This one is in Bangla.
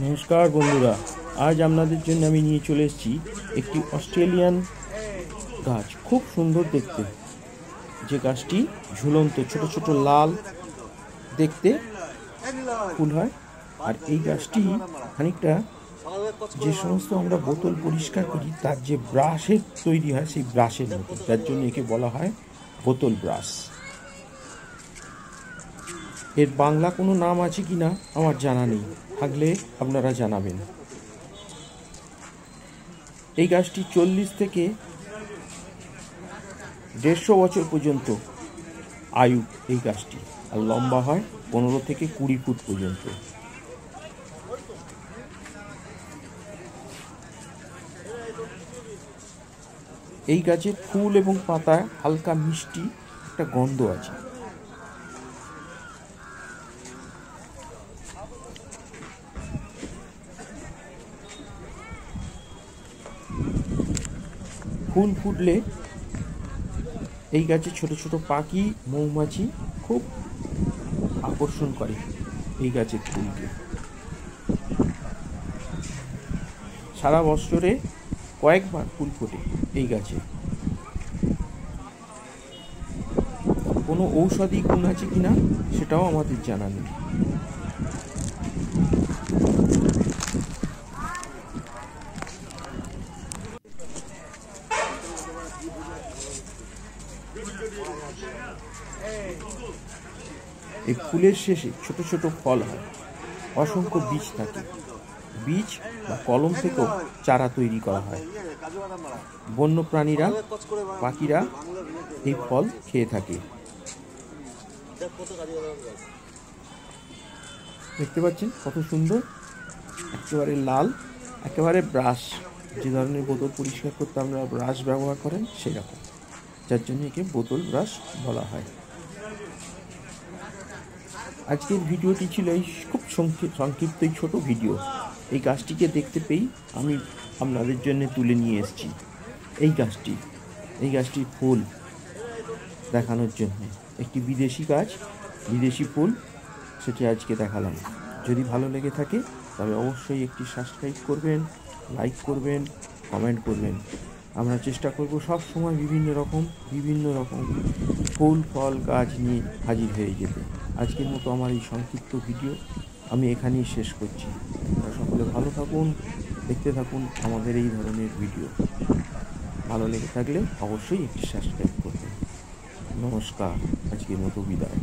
নমস্কার বন্ধুরা, আজ আপনাদের জন্য আমি নিয়ে চলে এসেছি একটি অস্ট্রেলিয়ান গাছ। খুব সুন্দর দেখতে, যে গাছটি ঝুলন্ত ছোট ছোট লাল দেখতে ফুল হয়। আর এই গাছটি খানিকটা যে সমস্ত আমরা বোতল পরিষ্কার করি তার যে ব্রাশের তৈরি হয় সেই ব্রাশের মতো, যার জন্য একে বলা হয় বোতল ব্রাশ। এর বাংলা কোনো নাম আছে কি না আমার জানা নেই, থাকলে আপনারা জানাবেন। এই গাছটি 40 থেকে 150 বছর পর্যন্ত আয়ু এই গাছটি, আর লম্বা হয় 15 থেকে 20 ফুট পর্যন্ত। এই গাছের ফুল এবং পাতায় হালকা মিষ্টি একটা গন্ধ আছে। ফুল ফুটলে এই গাছে ছোট ছোট পাখি, মৌমাছি খুব আকর্ষণ করে এই গাছের ফুলকে। সারা বছরে কয়েকবার ফুল ফোটে এই গাছে। কোনো ঔষধি গুণ আছে কিনা সেটাও আমাদের জানা নেই। এই ফুলের শেষে ছোট ছোট ফল হয়, অসংখ্য বীজ থাকে। বীজ বা কলম থেকেও চারা তৈরি করা হয়। বন্য প্রাণীরা, পাখিরা এই ফল খেয়ে থাকে। দেখতে পাচ্ছেন কত সুন্দর, একেবারে লাল, একেবারে ব্রাশ, যে ধরনের বোতল পরিষ্কার করতে আমরা ব্রাশ ব্যবহার করেন সেরকম, যার জন্য একে বোতল ব্রাশ বলা হয়। আজকের ভিডিওটি ছিল এই খুব সংক্ষিপ্ত এই ছোটো ভিডিও। এই গাছটিকে দেখতে পেয়েই আমি আপনাদের জন্য তুলে নিয়ে এসেছি এই গাছটির ফুল দেখানোর জন্য। একটি বিদেশি গাছ, বিদেশি ফুল, সেটি আজকে দেখালাম। যদি ভালো লেগে থাকে তবে অবশ্যই একটি সাবস্ক্রাইব করবেন, লাইক করবেন, কমেন্ট করবেন। আমরা চেষ্টা করব সব সময় বিভিন্ন রকম ফুল ফল গাছ নিয়ে হাজির হয়ে যেতে। আজকের মতো আমার এই সংক্ষিপ্ত ভিডিও আমি এখানেই শেষ করছি। আপনারা সকলে ভালো থাকুন, দেখতে থাকুন আমাদের এই ধরনের ভিডিও। ভালো লেগে থাকলে অবশ্যই একটি সাবস্ক্রাইব করবেন। নমস্কার, আজকের মতো বিদায়।